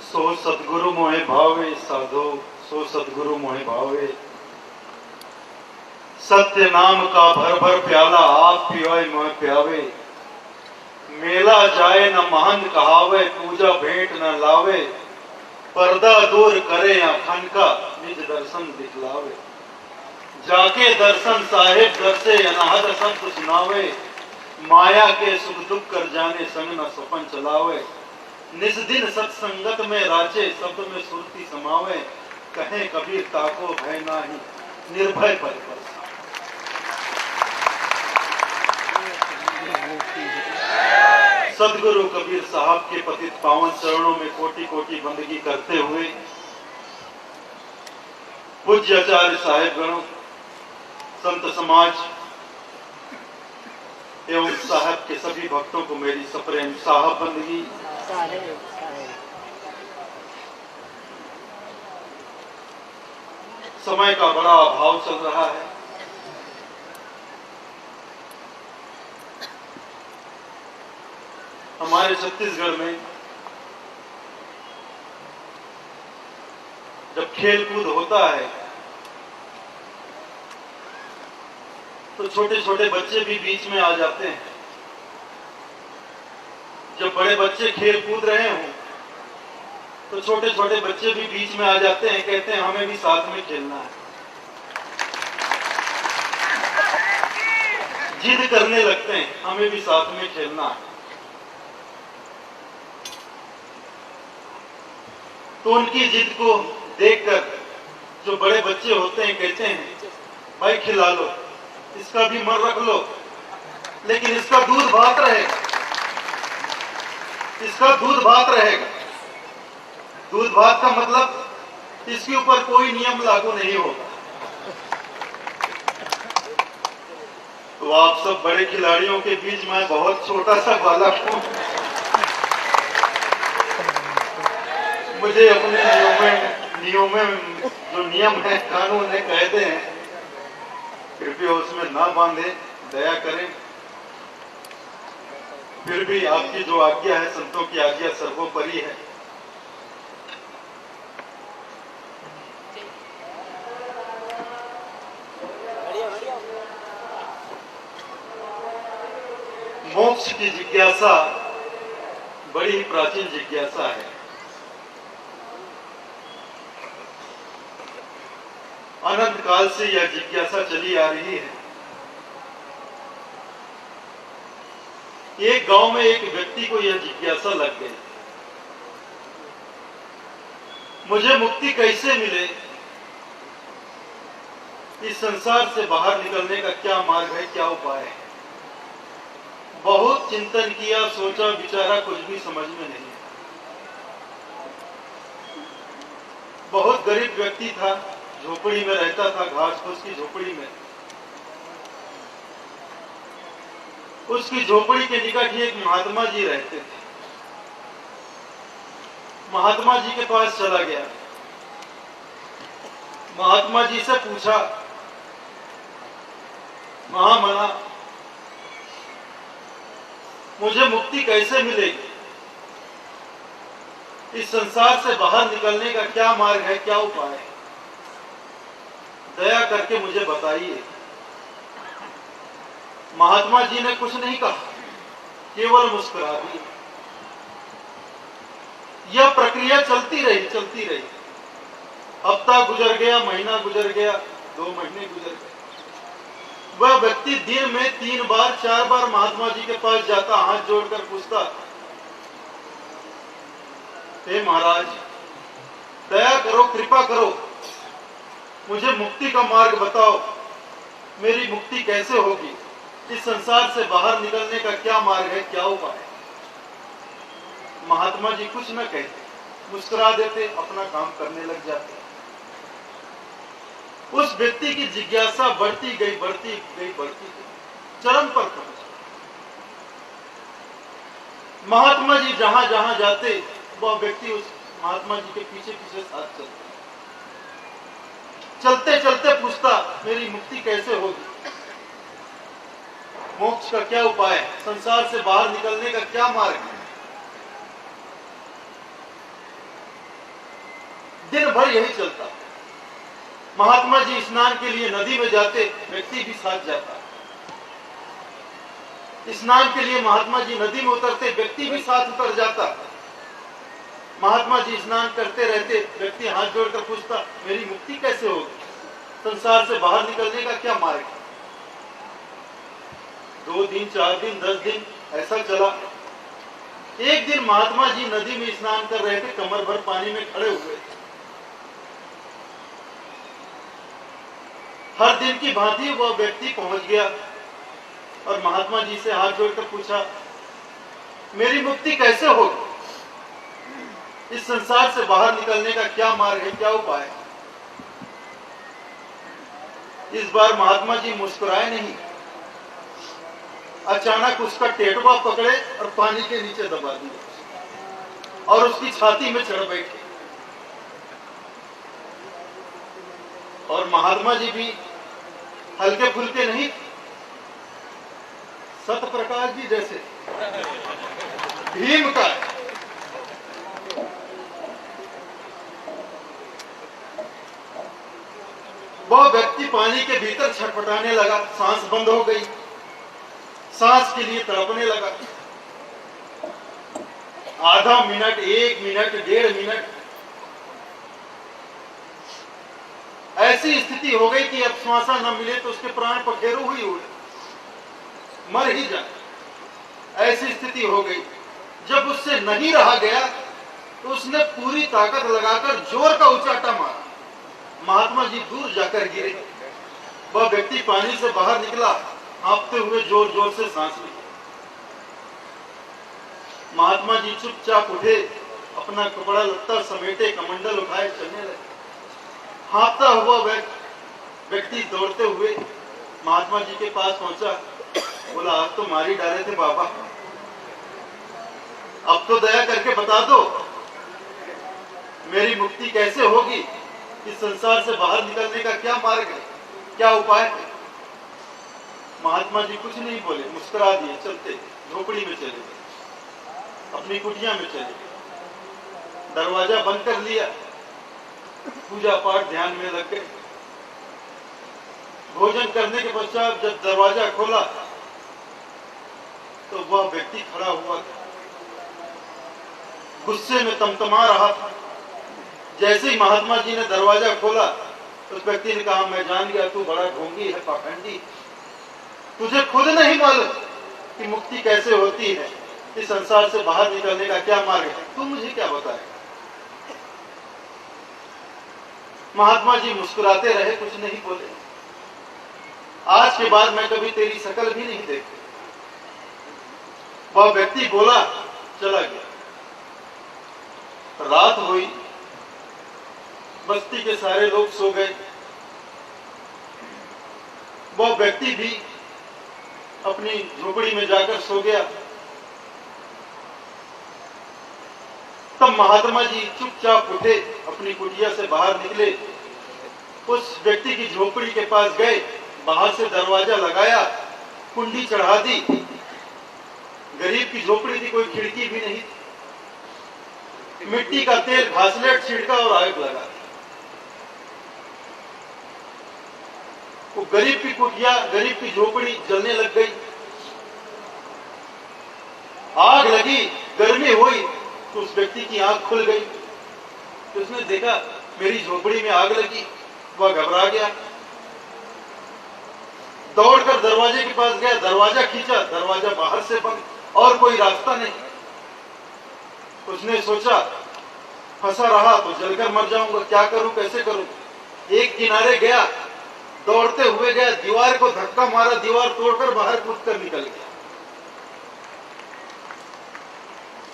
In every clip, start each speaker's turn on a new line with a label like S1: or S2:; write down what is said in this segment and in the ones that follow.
S1: सो सतगुरु मोहे भावे साधो, सो सतगुरु मोहे भावे। सत्य नाम का भर भर प्याला आप पियोए मोहे प्यावे। मेला जाए न महंत कहावे, पूजा भेंट न लावे। पर्दा दूर करे अखंड का, निज दर्शन दिखलावे। जाके दर्शन साहेब दर से अनाहत शब्द सुनावे। माया के सुख दुख कर जाने संग न सपन चलावे। निज दिन सत्संगत में राचे, शब्द में सुरती समावे। कहे कबीर ताको भय नाही, निर्भय पद पर। सदगुरु कबीर साहब के पतित पावन चरणों में कोटि कोटि बंदगी करते हुए पूज्य आचार्य साहेबगणों, संत समाज एवं साहब के सभी भक्तों को मेरी सप्रेम साहब बंदगी। समय का बड़ा अभाव चल रहा है। हमारे छत्तीसगढ़ में जब खेल कूद होता है तो छोटे छोटे बच्चे भी बीच में आ जाते हैं। जब बड़े बच्चे खेल कूद रहे हों तो छोटे छोटे बच्चे भी बीच में आ जाते हैं, कहते हैं हमें भी साथ में खेलना है। जिद करने लगते हैं, हमें भी साथ में खेलना है। तो उनकी जिद को देखकर जो बड़े बच्चे होते हैं कहते हैं भाई खिला लो, इसका भी मन रख लो, लेकिन इसका दूध भात रहेगा, इसका दूध भात रहेगा। दूध भात का मतलब इसके ऊपर कोई नियम लागू नहीं होगा। तो आप सब बड़े खिलाड़ियों के बीच में बहुत छोटा सा बालक हूं। मुझे अपने नियमों में जो नियम है, कानून है, कायदे हैं, कृपया उसमें ना बांधे, दया करें। फिर भी आपकी जो आज्ञा है, संतों की आज्ञा सर्वोपरि है। मोक्ष की जिज्ञासा बड़ी ही प्राचीन जिज्ञासा है। अनंत काल से यह जिज्ञासा चली आ रही है। एक गांव में एक व्यक्ति को यह जिज्ञासा लग गई, मुझे मुक्ति कैसे मिले, इस संसार से बाहर निकलने का क्या मार्ग है, क्या उपाय है। बहुत चिंतन किया, सोचा, विचारा, कुछ भी समझ में नहीं। बहुत गरीब व्यक्ति था, झोपड़ी में रहता था, घास फूस की झोपड़ी में। उसकी झोपड़ी के निकट ही एक महात्मा जी रहते थे। महात्मा जी के पास चला गया। महात्मा जी से पूछा, महामना मुझे मुक्ति कैसे मिलेगी, इस संसार से बाहर निकलने का क्या मार्ग है, क्या उपाय है, दया करके मुझे बताइए। महात्मा जी ने कुछ नहीं कहा, केवल मुस्कुरा दी। यह प्रक्रिया चलती रही। हफ्ता गुजर गया, महीना गुजर गया, 2 महीने गुजर गए। वह व्यक्ति दिन में 3 बार 4 बार महात्मा जी के पास जाता, हाथ जोड़कर पूछता, हे महाराज दया करो, कृपा करो, मुझे मुक्ति का मार्ग बताओ, मेरी मुक्ति कैसे होगी, इस संसार से बाहर निकलने का क्या मार्ग है, क्या उपाय है। महात्मा जी कुछ न कहते, मुस्कुरा देते, अपना काम करने लग जाते। उस व्यक्ति की जिज्ञासा बढ़ती गई, चरम पर पहुंची। महात्मा जी जहां जहां जाते, वह व्यक्ति उस महात्मा जी के पीछे पीछे साथ चलते। चलते चलते पूछता, मेरी मुक्ति कैसे होगी, मोक्ष का क्या उपाय है, संसार से बाहर निकलने का क्या मार्ग है। दिन भर यही चलता। महात्मा जी स्नान के लिए नदी में जाते, व्यक्ति भी साथ जाता। स्नान के लिए महात्मा जी नदी में उतरते, व्यक्ति भी साथ उतर जाता। महात्मा जी स्नान करते रहते, व्यक्ति हाथ जोड़कर पूछता, मेरी मुक्ति कैसे होगी, संसार से बाहर निकलने का क्या मार्ग है। 2 दिन 4 दिन 10 दिन ऐसा चला। एक दिन महात्मा जी नदी में स्नान कर रहे थे, कमर भर पानी में खड़े हुए। हर दिन की भांति वह व्यक्ति पहुंच गया और महात्मा जी से हाथ जोड़कर पूछा, मेरी मुक्ति कैसे होगी, इस संसार से बाहर निकलने का क्या मार्ग है, क्या उपाय है। इस बार महात्मा जी मुस्कुराए नहीं, अचानक उसका टेटवा पकड़े और पानी के नीचे दबा दिया और उसकी छाती में चढ़ बैठे। और महात्मा जी भी हल्के फुल्के नहीं, सतप्रकाश जी जैसे भीम का। वह व्यक्ति पानी के भीतर छटपटाने लगा, सांस बंद हो गई, सांस के लिए तड़पने लगा। आधा मिनट, 1 मिनट, 1.5 मिनट ऐसी स्थिति हो गई कि अब श्वासा न मिले तो उसके प्राण पखेरु ही उड़े, मर ही जाए। ऐसी स्थिति हो गई। जब उससे नहीं रहा गया तो उसने पूरी ताकत लगाकर जोर का उचाटा मारा। महात्मा जी दूर जाकर गिरे। वह व्यक्ति पानी से बाहर निकला, हाँफते हुए जोर जोर से सांस ली। महात्मा जी चुपचाप उठे, अपना कपड़ा लत्ता समेटे, कमंडल उठाए चलने लगे। हाँफता हुआ व्यक्ति दौड़ते हुए महात्मा जी के पास पहुंचा। बोला, आज तो मारी डाले थे बाबा, अब तो दया करके बता दो मेरी मुक्ति कैसे होगी, इस संसार से बाहर निकलने का क्या मार्ग है, क्या उपाय है। महात्मा जी कुछ नहीं बोले, मुस्कुरा दिए, चलते झोपड़ी में चले गए, अपनी कुटिया में चले गए, दरवाजा बंद कर लिया, पूजा पाठ ध्यान में लग गए। भोजन करने के पश्चात जब दरवाजा खोला तो वह व्यक्ति खड़ा हुआ था, गुस्से में तमतमा रहा था। जैसे ही महात्मा जी ने दरवाजा खोला, उस व्यक्ति ने कहा, मैं जान गया तू बड़ा ढोंगी है, पाखंडी, तुझे खुद नहीं मालूम कि मुक्ति कैसे होती है, इस संसार से बाहर निकलने का क्या मार्ग है, तू मुझे क्या बताएगा। महात्मा जी मुस्कुराते रहे, कुछ नहीं बोले। आज के बाद मैं कभी तेरी शकल भी नहीं देखी। वह व्यक्ति बोला, चला गया। रात हुई, बस्ती के सारे लोग सो गए। वह व्यक्ति भी अपनी झोपड़ी में जाकर सो गया। तब महात्मा जी चुपचाप उठे, अपनी कुटिया से बाहर निकले, उस व्यक्ति की झोपड़ी के पास गए, बाहर से दरवाजा लगाया, कुंडी चढ़ा दी। गरीब की झोपड़ी थी, कोई खिड़की भी नहीं थी। मिट्टी का तेल घासलेट छिड़का और आग लगा। वो गरीब की कुटिया, गरीब की झोपड़ी जलने लग गई। आग लगी, गर्मी हुई तो उस व्यक्ति की आंख खुल गई। तो उसने देखा मेरी झोपड़ी में आग लगी। वह घबरा गया, दौड़कर दरवाजे के पास गया, दरवाजा खींचा, दरवाजा बाहर से बंद, और कोई रास्ता नहीं। उसने सोचा फंसा रहा तो जलकर मर जाऊंगा, क्या करूं, कैसे करूं। एक किनारे गया, दौड़ते हुए गया, दीवार को धक्का मारा, दीवार तोड़कर बाहर कूदकर निकल गया।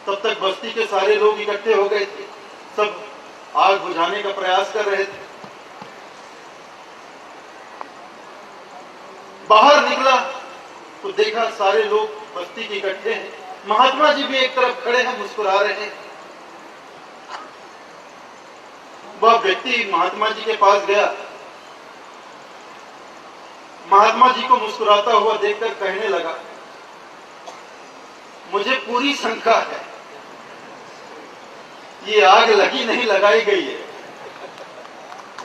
S1: तब तक बस्ती के सारे लोग इकट्ठे हो गए थे, सब आग बुझाने का प्रयास कर रहे थे। बाहर निकला तो देखा सारे लोग बस्ती के इकट्ठे हैं। महात्मा जी भी एक तरफ खड़े हैं, मुस्कुरा रहे हैं। वह व्यक्ति महात्मा जी के पास गया, महात्मा जी को मुस्कुराता हुआ देखकर कहने लगा, मुझे पूरी शंका है, ये आग लगी नहीं लगाई गई है,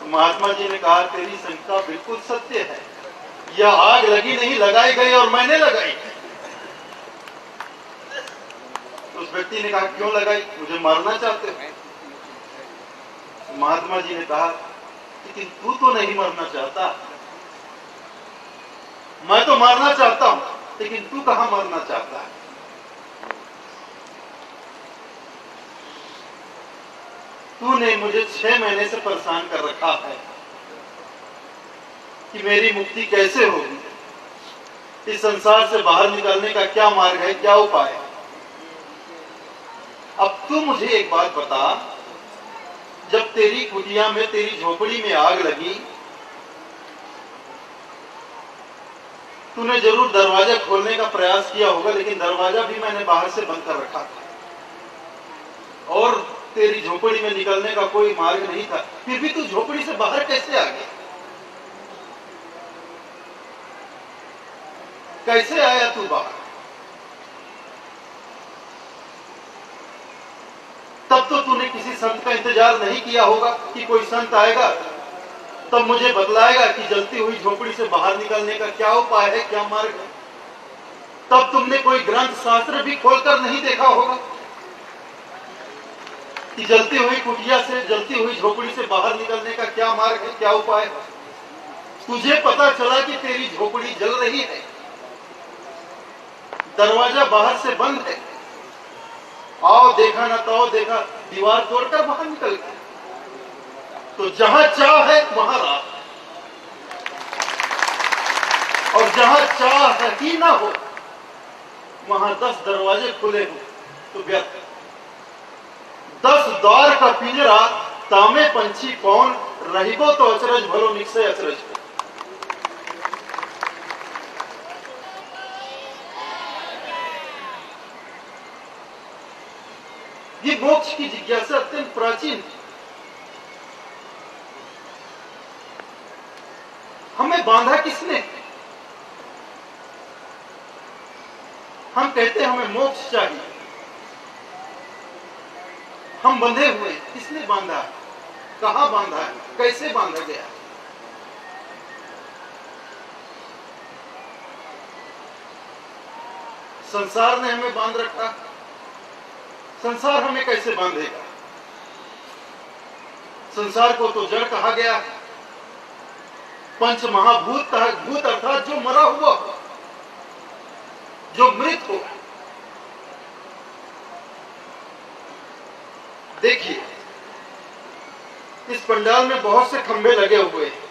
S1: महात्मा जी ने कहा, तेरी शंका बिल्कुल सत्य है, यह आग लगी नहीं, लगाई गई और मैंने लगाई। उस व्यक्ति ने कहा, क्यों लगाई, मुझे मारना चाहते हो? महात्मा जी ने कहा, लेकिन तू तो नहीं मरना चाहता, मैं तो मारना चाहता हूं, लेकिन तू कहां मरना चाहता है? तूने मुझे 6 महीने से परेशान कर रखा है कि मेरी मुक्ति कैसे होगी, इस संसार से बाहर निकलने का क्या मार्ग है, क्या उपाय है? अब तू मुझे एक बात बता, जब तेरी कुटिया में, तेरी झोपड़ी में आग लगी, तूने जरूर दरवाजा खोलने का प्रयास किया होगा, लेकिन दरवाजा भी मैंने बाहर से बंद कर रखा था और तेरी झोपड़ी में निकलने का कोई मार्ग नहीं था। फिर भी तू झोपड़ी से बाहर कैसे आ गया? कैसे आया तू बाहर? तब तो तूने किसी संत का इंतजार नहीं किया होगा कि कोई संत आएगा तब मुझे बतलाएगा कि जलती हुई झोपड़ी से बाहर निकलने का क्या उपाय है, क्या मार्ग है। तब तुमने कोई ग्रंथ शास्त्र भी खोलकर नहीं देखा होगा कि जलती हुई कुटिया से, जलती हुई झोपड़ी से बाहर निकलने का क्या मार्ग है, क्या उपाय है। तुझे पता चला कि तेरी झोपड़ी जल रही है, दरवाजा बाहर से बंद है, आओ देखा ना तो देखा, दीवार तोड़कर बाहर निकल गया। तो जहां चाह है वहां राह, और जहां चाह ही ना हो वहां 10 दरवाजे खुले हो तो व्यर्थ। 10 द्वार का पिंजरा तामे पंछी कौन, रहिबो तो अचरज भलो निश्चय अचरज को। ये मोक्ष की जिज्ञासा अत्यंत प्राचीन, हमें बांधा किसने? हम कहते हैं हमें मोक्ष चाहिए, हम बंधे हुए, किसने बांधा, कहां बांधा है, कैसे बांधा गया? संसार ने हमें बांध रखा, संसार हमें कैसे बांधेगा? संसार को तो जड़ कहा गया है, पंच महाभूत कहा, भूत अर्थात जो मरा हुआ हो, जो मृत हो। देखिए, इस पंडाल में बहुत से खंभे लगे हुए हैं।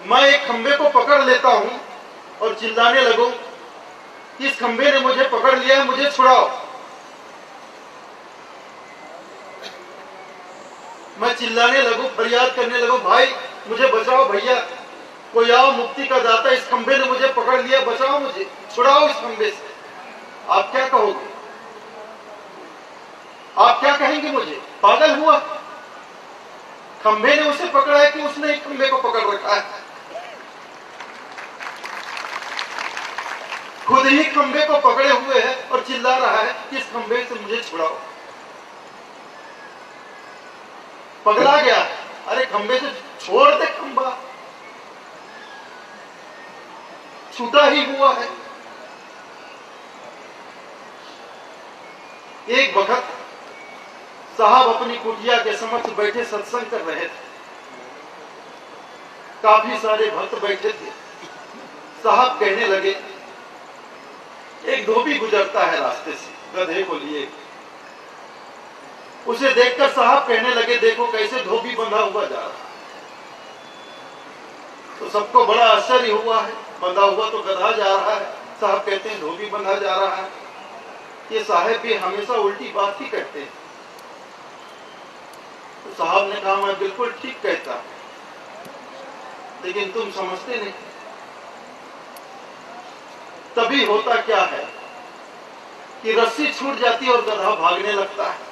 S1: मैं एक खंभे को पकड़ लेता हूं और चिल्लाने लगूं, इस खंभे ने मुझे पकड़ लिया है, मुझे छुड़ाओ। मैं चिल्लाने लगूं, फरियाद करने लगूं, भाई मुझे बचाओ, भैया कोई आओ, मुक्ति का दाता, इस खंभे ने मुझे पकड़ लिया, बचाओ मुझे, छुड़ाओ इस खंभे से। आप क्या कहोगे? आप क्या कहेंगे मुझे? पागल हुआ? खंभे ने उसे पकड़ा है कि उसने एक खंभे को पकड़ रखा है? खुद ही खंभे को पकड़े हुए है और चिल्ला रहा है कि इस खंभे से मुझे छुड़ाओ। पगला गया। अरे खंभे से छोड़ दे, खंभा छूटा ही हुआ है। एक वक्त साहब अपनी कुटिया के समक्ष बैठे सत्संग कर रहे थे, काफी सारे भक्त बैठे थे। साहब कहने लगे, एक धोबी गुजरता है रास्ते से, गधे को लिए। उसे देखकर साहब कहने लगे, देखो कैसे धोबी बंधा हुआ जा रहा है। तो सबको बड़ा आश्चर्य हुआ है, बंधा हुआ तो गधा जा रहा है, साहब कहते हैं धोबी बंधा जा रहा है। ये साहब भी हमेशा उल्टी बात ही कहते हैं। तो साहब ने कहा, मैं बिल्कुल ठीक कहता, लेकिन तुम समझते नहीं। तभी होता क्या है कि रस्सी छूट जाती है और गधा भागने लगता है।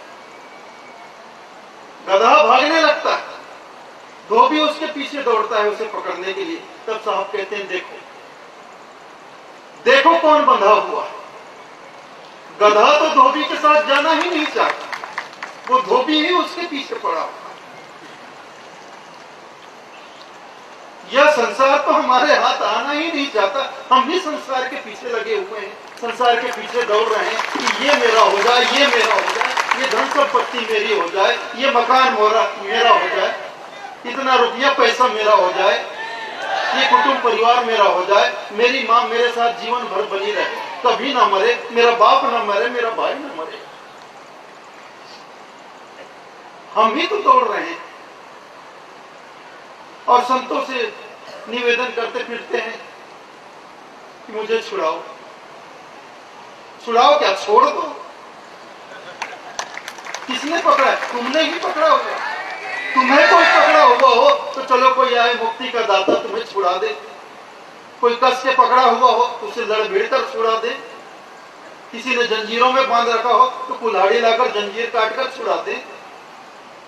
S1: गधा भागने लगता है, धोबी उसके पीछे दौड़ता है उसे पकड़ने के लिए। तब साहब कहते हैं, देखो देखो कौन बंधा हुआ है। गधा तो धोबी के साथ जाना ही नहीं चाहता, वो धोबी ही उसके पीछे पड़ा हुआ। यह संसार तो हमारे हाथ आना ही नहीं चाहता। हम भी संसार के पीछे लगे हुए हैं, संसार के पीछे दौड़ रहे हैं कि ये मेरा हो जाए, ये मेरा हो जाए, ये धन संपत्ति मेरी हो जाए, ये मकान मेरा हो जाए, इतना रुपया पैसा मेरा हो जाए, ये कुटुंब परिवार मेरा हो जाए, मेरी माँ मेरे साथ जीवन भर बनी रहे, कभी ना मरे, मेरा बाप ना मरे, मेरा भाई ना मरे। हम ही तो दौड़ रहे हैं और संतों से निवेदन करते फिरते हैं कि मुझे छुड़ाओ। छुड़ाओ क्या, छोड़ दो। किसने पकड़ा? तुमने ही पकड़ा होगा। तुम्हें कोई पकड़ा हुआ हो तो चलो कोई आए मुक्ति का दाता तुम्हें छुड़ा दे। कोई कस के पकड़ा हुआ हो तो उसे लड़ भिड़ कर छुड़ा दे। किसी ने जंजीरों में बांध रखा हो तो कुल्हाड़ी लाकर जंजीर काटकर छुड़ा दे।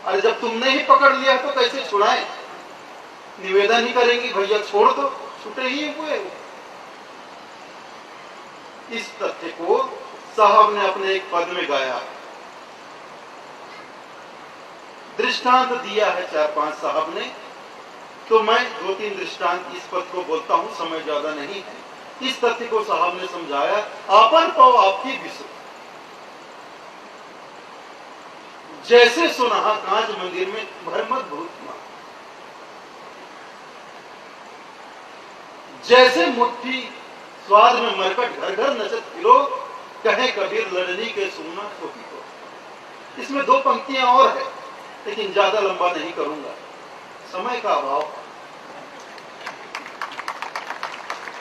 S1: अरे जब तुमने ही पकड़ लिया तो कैसे छुड़ाएं? निवेदन ही करेंगे भैया छोड़ दो, छूटे ही हुए। इस तथ्य को साहब ने अपने एक पद में गाया, दृष्टांत दिया है 4-5 साहब ने, तो मैं 2-3 दृष्टांत इस पद को बोलता हूं, समय ज्यादा नहीं है। इस तथ्य को साहब ने समझाया, आपन पाओ आपकी विश्व, जैसे सुनहा कांच मंदिर में भरमत भूतमा, जैसे मुट्ठी स्वाद में मरकट घर घर नचत फिरो, कहे कबीर लड़नी के सुना तो को। इसमें 2 पंक्तियां और है, लेकिन ज्यादा लंबा नहीं करूंगा, समय का अभाव।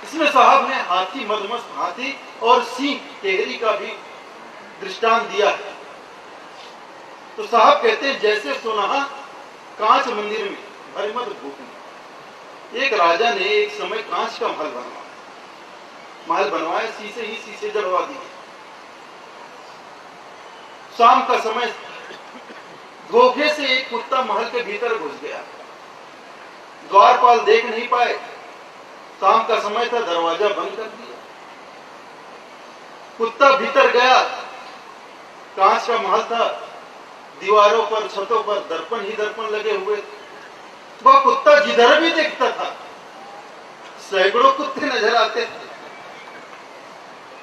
S1: इसमें साहब ने हाथी, मदमस्त हाथी और सिंह टेहरी का भी दृष्टांत दिया है। तो साहब कहते हैं, जैसे सुनहा कांच मंदिर में भरमत भूख में, एक राजा ने एक समय कांच का महल बनवाया, शीशे ही शीशे जड़वा दिए। शाम का समय धोखे से एक कुत्ता महल के भीतर घुस गया। द्वारपाल देख नहीं पाए, शाम का समय था, दरवाजा बंद कर दिया। कुत्ता भीतर गया, कांच का महल था, दीवारों पर छतों पर दर्पण ही दर्पण लगे हुए। वह कुत्ता जिधर भी देखता था सैकड़ों कुत्ते नजर आते थे,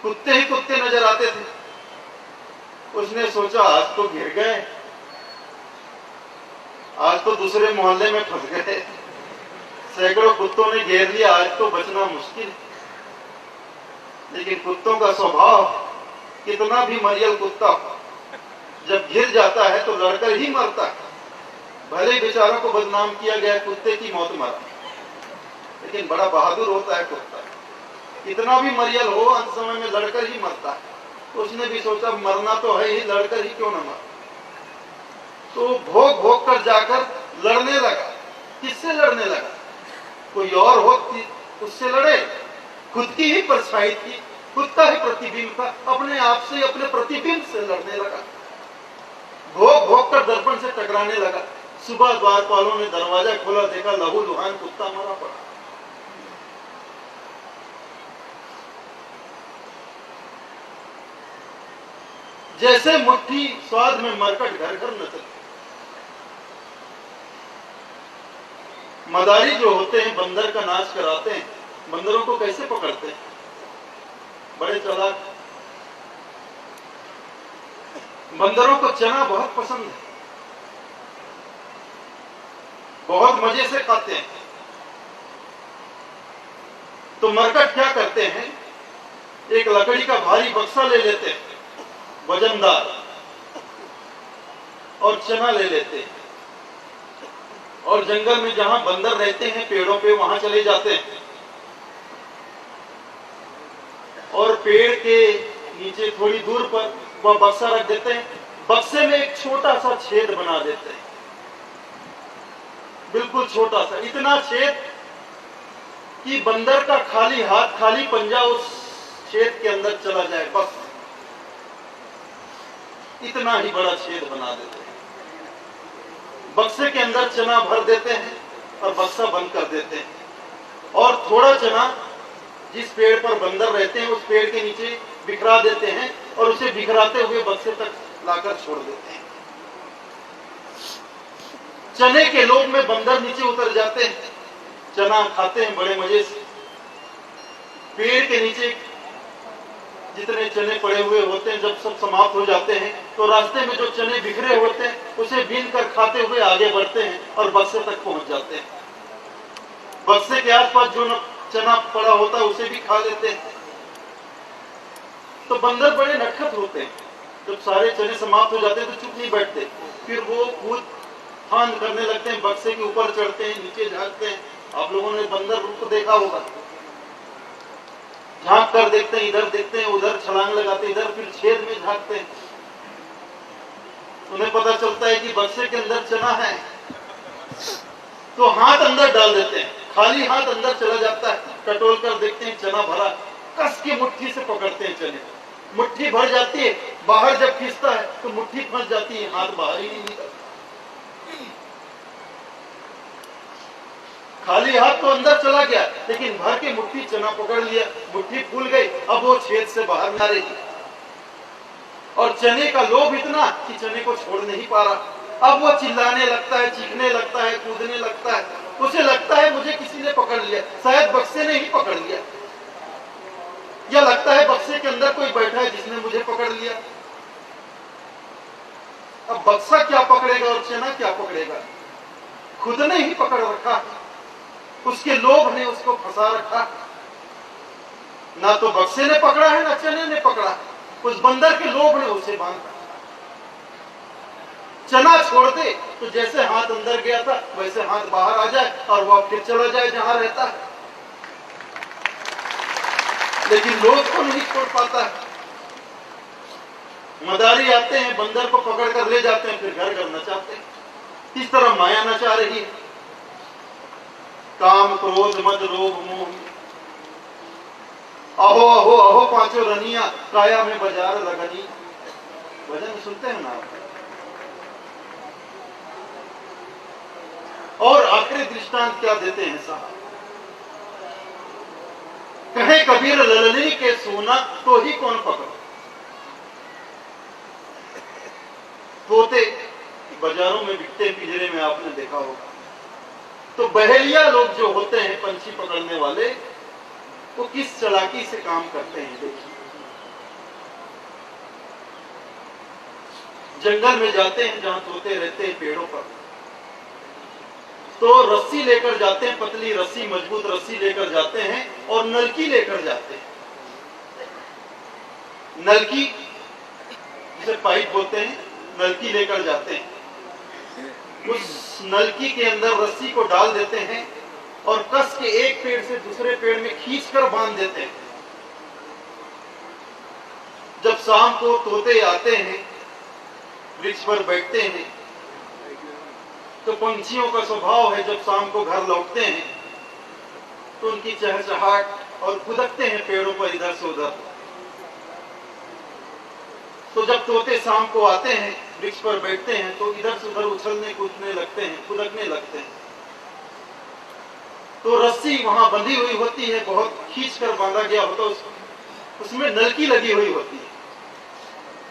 S1: कुत्ते ही कुत्ते नजर आते थे। उसने सोचा आज तो गिर गए, आज तो दूसरे मोहल्ले में फंस गए, सैकड़ों कुत्तों ने घेर लिया, आज तो बचना मुश्किल। लेकिन कुत्तों का स्वभाव, कितना भी मरियल कुत्ता हो, जब गिर जाता है तो लड़कर ही मरता है। भले बेचारों को बदनाम किया गया, कुत्ते की मौत मरा, लेकिन बड़ा बहादुर होता है कुत्ता। कितना भी मरियल हो, अंत समय में लड़कर ही मरता है। तो उसने भी सोचा मरना तो है ही, लड़कर ही क्यों न मर। तो भोग भोग कर जाकर लड़ने लगा। किससे लड़ने लगा? कोई और हो उससे लड़े, खुद की ही परछाई थी, खुद का ही प्रतिबिंब था, अपने आप से, अपने प्रतिबिंब से लड़ने लगा। भोग भोग कर दर्पण से टकराने लगा। सुबह द्वारपालों ने दरवाजा खोला, देखा लहू लुहान कुत्ता मरा पड़ा। जैसे मुट्ठी स्वाद में मरकट घर घर नचल। मदारी जो होते हैं बंदर का नाच कराते हैं। बंदरों को कैसे पकड़ते हैं? बड़े चालाक। बंदरों को चना बहुत पसंद है, बहुत मजे से खाते हैं। तो मरकट क्या करते हैं, एक लकड़ी का भारी बक्सा ले लेते हैं वजनदार, और चना ले लेते हैं, और जंगल में जहां बंदर रहते हैं पेड़ों पे, वहां चले जाते हैं, और पेड़ के नीचे थोड़ी दूर पर वह बक्सा रख देते हैं। बक्से में एक छोटा सा छेद बना देते हैं, बिल्कुल छोटा सा, इतना छेद कि बंदर का खाली हाथ, खाली पंजा उस छेद के अंदर चला जाए, बस इतना ही बड़ा छेद बना देते हैं। बक्से के अंदर चना भर देते हैं और बक्सा बंद कर देते हैं, और थोड़ा चना जिस पेड़ पर बंदर रहते हैं उस पेड़ के नीचे बिखरा देते हैं, और उसे बिखराते हुए बक्से तक लाकर छोड़ देते हैं। चने के लोभ में बंदर नीचे उतर जाते हैं, चना खाते हैं बड़े मजे से। पेड़ के नीचे जितने चने पड़े हुए होते हैं जब सब समाप्त हो जाते हैं तो रास्ते में जो चने बिखरे होते हैं उसे बीन कर खाते हुए आगे बढ़ते हैं और बक्से तक पहुंच जाते हैं। बक्से के आसपास जो चना पड़ा होता है उसे भी खा लेते हैं। तो बंदर बड़े नटखट होते हैं, जब सारे चने समाप्त हो जाते हैं तो चुप नहीं बैठते, फिर वो कूद फांद करने लगते हैं, बक्से के ऊपर चढ़ते हैं, नीचे झांकते हैं। आप लोगों ने बंदर को देखा होगा, झांक कर देखते हैं, इधर देखते हैं, उधर छलांग लगाते हैं, इधर फिर छेद में झांकते हैं। उन्हें पता चलता है कि बक्से के अंदर चना है तो हाथ अंदर डाल देते हैं, खाली हाथ अंदर चला जाता है, टटोल कर देखते हैं चना भरा, कस की मुट्ठी से पकड़ते हैं चने, मुट्ठी भर जाती है, बाहर जब खींचता है तो मुट्ठी फंस जाती है, हाथ बाहर ही नहीं निकलता। खाली हाथ तो अंदर चला गया लेकिन भर के मुट्ठी चना पकड़ लिया, मुट्ठी फूल गई, अब वो छेद से बाहर ना रही। और चने का लोभ इतना कि चने को छोड़ नहीं पा रहा। अब वो चिल्लाने लगता है, चीखने लगता है, कूदने लगता है, उसे लगता है मुझे किसी ने पकड़ लिया, शायद बक्से ने ही पकड़ लिया, या लगता है बक्से के अंदर कोई बैठा है जिसने मुझे पकड़ लिया। अब बक्सा क्या पकड़ेगा और चना क्या पकड़ेगा? खुद ने ही पकड़ रखा, उसके लोभ ने उसको फंसा रखा। ना तो बक्से ने पकड़ा है ना चने ने पकड़ा, उस बंदर के लोभ ने उसे बांधा। चना छोड़ दे तो जैसे हाथ अंदर गया था वैसे हाथ बाहर आ जाए और वह फिर चला जाए जहां रहता है, लेकिन लोभ को नहीं छोड़ पाता है। मदारी आते हैं, बंदर को पकड़ कर ले जाते हैं, फिर घर घर नचाते हैं। इस तरह माया नचा रही है। काम क्रोध मद लोभ मोह, अहो अहो अहो पांचों रनिया, काया में बाजार लगनी। भजन सुनते हैं ना। और आखिरी दृष्टांत क्या देते हैं साहब? कहे कबीर ललनी के सोना तो ही कौन पकड़ो। तोते बाजारों में बिकते पिंजरे में आपने देखा होगा। तो बहेलिया लोग जो होते हैं पंछी पकड़ने वाले, वो किस चालाकी से काम करते हैं देखिए। जंगल में जाते हैं जहां तोते रहते हैं पेड़ों पर, तो रस्सी लेकर जाते हैं, पतली रस्सी, मजबूत रस्सी लेकर जाते हैं और नलकी लेकर जाते हैं। नलकी जिसे पाइप बोलते हैं, नलकी लेकर जाते हैं। उस नलकी के अंदर रस्सी को डाल देते हैं और कस के एक पेड़ से दूसरे पेड़ में खींचकर बांध देते हैं। जब शाम को तोते आते हैं, वृक्ष पर बैठते हैं, तो पंछियों का स्वभाव है जब शाम को घर लौटते हैं तो उनकी चहचहाट और कूदते हैं पेड़ों पर इधर से उधर। तो जब तोते शाम को आते हैं, वृक्ष पर बैठते हैं, तो इधर से उधर उछलने कूदने लगते हैं, कूदकने लगते हैं। तो रस्सी वहां बंधी हुई होती है, बहुत खींच कर बांधा गया होता है, उसमें नलकी लगी हुई होती है।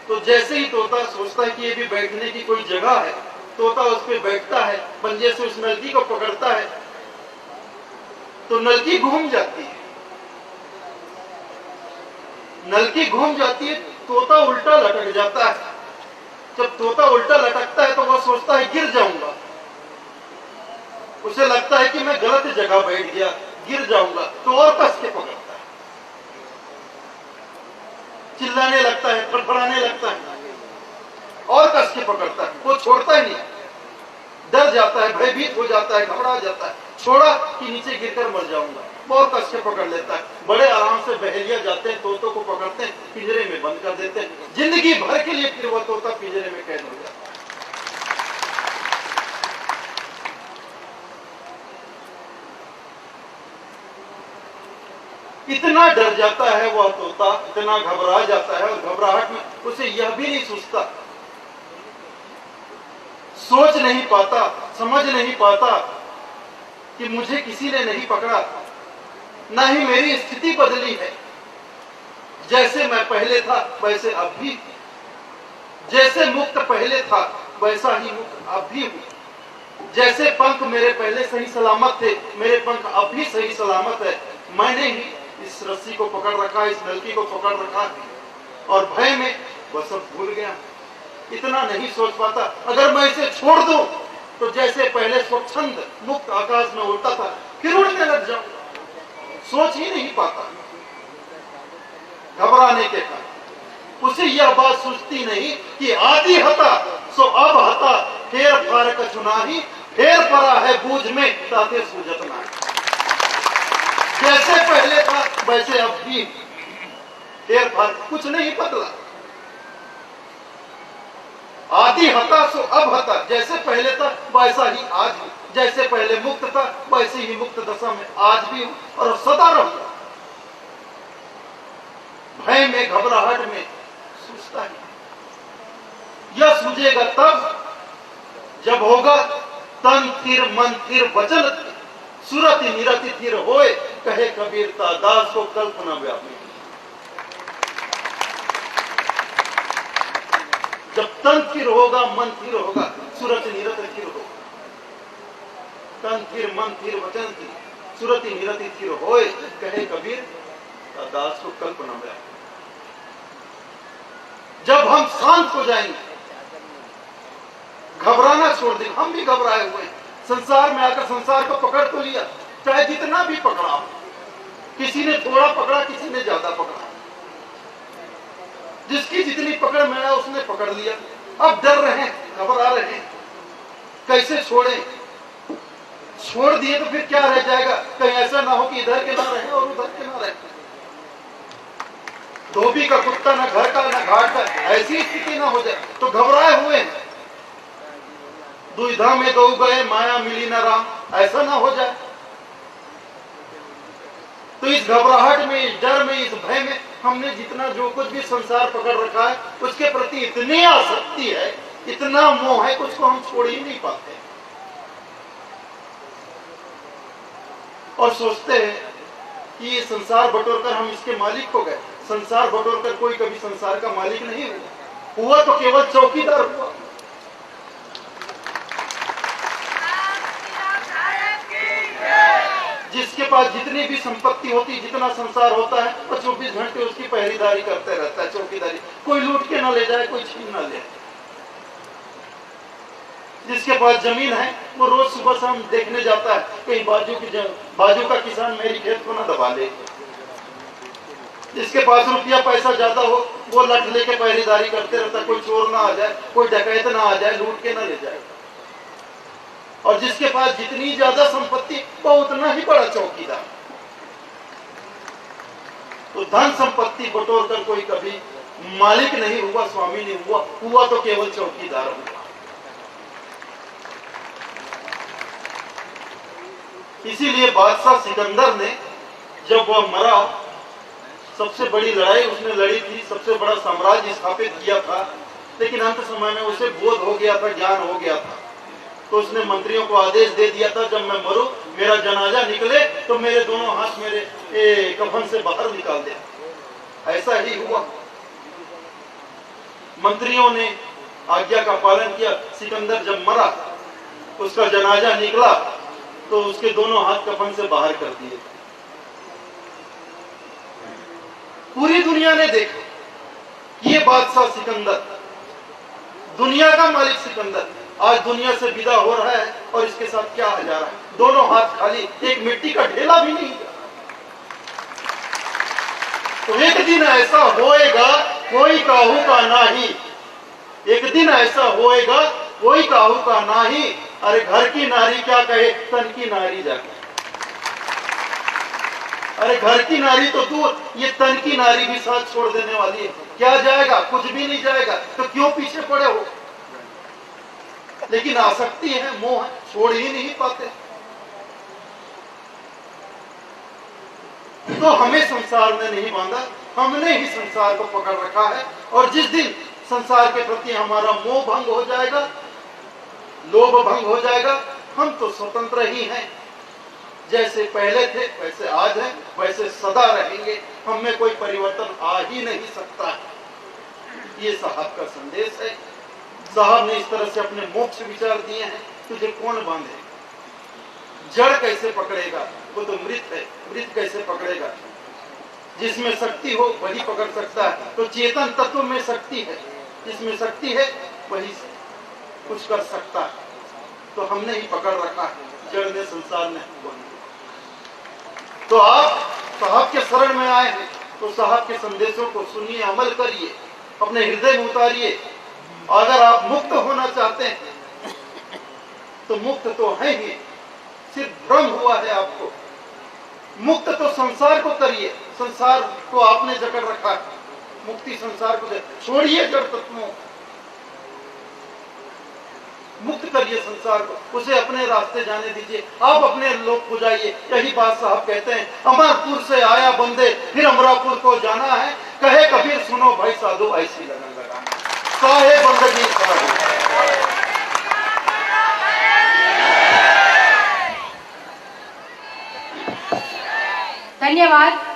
S1: तो जैसे ही तोता सोचता है कि ये भी बैठने की कोई जगह है, तोता उस पर बैठता है, पंजे से उस नलकी को पकड़ता है, तो नलकी घूम जाती है। नलकी घूम जाती है, तोता उल्टा लटक जाता है। जब तोता उल्टा लटकता है तो वह सोचता है गिर जाऊंगा, उसे लगता है कि मैं गलत जगह बैठ गया, गिर जाऊंगा, तो और कस के पकड़ता है, चिल्लाने लगता है, फड़फड़ाने लगता है, और कस के पकड़ता है। वो छोड़ता ही नहीं, डर जाता है, भयभीत हो जाता है, घबरा जाता है, छोड़ा कि नीचे गिरकर मर जाऊंगा, बहुत कस के पकड़ लेता है। बड़े आराम से बहेलिया जाते हैं, तोतों को पकड़ते हैं, पिंजरे में बंद कर देते हैं। जिंदगी भर के लिए फिर वह तोता पिंजरे में कैद हो जाता है। इतना डर जाता है वह तोता, इतना घबरा जाता है, और घबराहट में उसे यह भी नहीं सोचता, सोच नहीं पाता, समझ नहीं पाता कि मुझे किसी ने नहीं पकड़ा, ना ही मेरी स्थिति बदली है। जैसे मैं पहले था वैसे अब भी, जैसे मुक्त पहले था वैसा ही मुक्त अब भी हूं। जैसे पंख मेरे पहले सही सलामत थे, मेरे पंख अब भी सही सलामत है। मैंने ही इस रस्सी को पकड़ रखा, इस नलकी को पकड़ रखा, और भय में वह सब भूल गया। इतना नहीं सोच पाता, अगर मैं इसे छोड़ दूं तो जैसे पहले स्वच्छंद मुक्त आकाश में उड़ता था फिर उड़ने लग जाऊं। सोच ही नहीं पाता, घबराने के कारण उसे यह बात सूझती नहीं कि आदि हता सो अब हता, फेर फार कछु नाही, फेर परा है बूझ में ताते सूझत ना। जैसे पहले था वैसे अब भी फेर फार, कुछ नहीं बदला। आदि हता सो अब हता, जैसे पहले था वैसा ही आज हूं, जैसे पहले मुक्त था वैसे ही मुक्त दशा में आज भी हूं और सदा रहूंगा। भय में, घबराहट में सूझता है। यह सूझेगा तब जब होगा तन थिर मन थिर वचन सुरति निरति थिर होए, कहे कबीरता दास को कल्पना व्यापी। जब तन थिर होगा, मन थिर होगा, सुरति निरति थिर होगा, तन थिर मन थिर वचन थिर सुरति निरति थिर होए, कहे कबीर दास को कल्पना व्यापी। जब हम शांत हो जाएंगे, घबराना छोड़ देंगे। हम भी घबराए हुए हैं, संसार में आकर संसार को पकड़ तो लिया, चाहे जितना भी पकड़ा हो, किसी ने थोड़ा पकड़ा, किसी ने ज्यादा पकड़ा, जिसकी जितनी पकड़ में है उसने पकड़ लिया। अब डर रहे हैं, घबरा रहे हैं, कैसे छोड़ें? छोड़ दिए तो फिर क्या रह जाएगा? कहीं ऐसा ना हो कि इधर के ना रहे और उधर के ना रहे। धोबी का कुत्ता न घर का न घाट का, ऐसी स्थिति ना हो जाए। तो घबराए हुए हैं, दुविधा में दो गए माया मिली न राम, ऐसा ना हो जाए। तो इस घबराहट में, इस डर में, इस भय में हमने जितना जो कुछ भी संसार पकड़ रखा है उसके प्रति इतनी आसक्ति है, इतना मोह है, उसको हम छोड़ ही नहीं पाते। और सोचते हैं कि ये संसार बटोरकर हम इसके मालिक हो गए। संसार बटोरकर कोई कभी संसार का मालिक नहीं हुआ तो केवल चौकीदार हुआ। जिसके पास जितनी भी संपत्ति होती, जितना संसार होता है, वो 24 घंटे उसकी पहरेदारी करते रहता है, चौकीदारी। कोई लूट के ना ले जाए, कोई छीन ना ले। जिसके पास जमीन है वो रोज सुबह शाम देखने जाता है कहीं बाजू का किसान मेरी खेत को ना दबा ले। जिसके पास रुपया पैसा ज्यादा हो वो लठ लेके पहरेदारी करते रहता है, कोई चोर ना आ जाए, कोई डकैत ना आ जाए, लूट के ना ले जाए। और जिसके पास जितनी ज्यादा संपत्ति वो उतना ही बड़ा चौकीदार। तो धन संपत्ति बटोर कर कोई कभी मालिक नहीं हुआ, स्वामी नहीं हुआ तो केवल चौकीदार हुआ। इसीलिए बादशाह सिकंदर ने जब वह मरा, सबसे बड़ी लड़ाई उसने लड़ी थी, सबसे बड़ा साम्राज्य स्थापित किया था, लेकिन अंत समय में उसे बोध हो गया था, ज्ञान हो गया था। तो उसने मंत्रियों को आदेश दे दिया था, जब मैं मरूं मेरा जनाजा निकले तो मेरे दोनों हाथ मेरे कफन से बाहर निकाल दे। ऐसा ही हुआ। मंत्रियों ने आज्ञा का पालन किया। सिकंदर जब मरा, उसका जनाजा निकला तो उसके दोनों हाथ कफन से बाहर कर दिए। पूरी दुनिया ने देखा ये बादशाह सिकंदर, दुनिया का मालिक सिकंदर आज दुनिया से विदा हो रहा है और इसके साथ क्या जा रहा है? दोनों हाथ खाली, एक मिट्टी का ढेला भी नहीं। तो एक दिन ऐसा होएगा कोई काहू का नाही, एक दिन ऐसा होएगा कोई काहू का नाही। अरे घर की नारी क्या कहे, तन की नारी जाके। अरे घर की नारी तो दूर, ये तन की नारी भी साथ छोड़ देने वाली है। क्या जाएगा? कुछ भी नहीं जाएगा। तो क्यों पीछे पड़े हो? लेकिन आसक्ति है, मोह है, छोड़ ही नहीं पाते। तो हमें संसार ने नहीं बांधा, हमने ही संसार को पकड़ रखा है। और जिस दिन संसार के प्रति हमारा मोह भंग हो जाएगा, लोभ भंग हो जाएगा, हम तो स्वतंत्र ही हैं। जैसे पहले थे वैसे आज हैं, वैसे सदा रहेंगे। हम में कोई परिवर्तन आ ही नहीं सकता है। ये साहब का संदेश है। साहब ने इस तरह से अपने मोक्ष विचार दिए हैं। तुझे कौन बांधे? जड़ कैसे पकड़ेगा? वो तो मृत है, मृत कैसे पकड़ेगा? जिसमें शक्ति हो वही पकड़ सकता है। तो चेतन तत्व में शक्ति है, जिसमें शक्ति है वही कुछ कर सकता है। तो हमने ही पकड़ रखा है, जड़ ने, संसार ने। तो आप साहब के शरण में आए हैं, तो साहब के संदेशों को सुनिए, अमल करिए, अपने हृदय में उतारिए। अगर आप मुक्त होना चाहते हैं तो मुक्त तो है ही, सिर्फ भ्रम हुआ है आपको। मुक्त तो संसार को करिए, संसार को आपने जकड़ रखा है। मुक्ति संसार को दे, छोड़िए जड़ तत्वों, मुक्त करिए संसार को, उसे अपने रास्ते जाने दीजिए, आप अपने लोक को जाइए। यही बात साहब कहते हैं, अमरपुर से आया बंदे फिर अमरापुर को जाना है। कहे कबीर सुनो भाई साधु ऐसी लगन लगाना, काहे बंदगी साधु।
S2: धन्यवाद।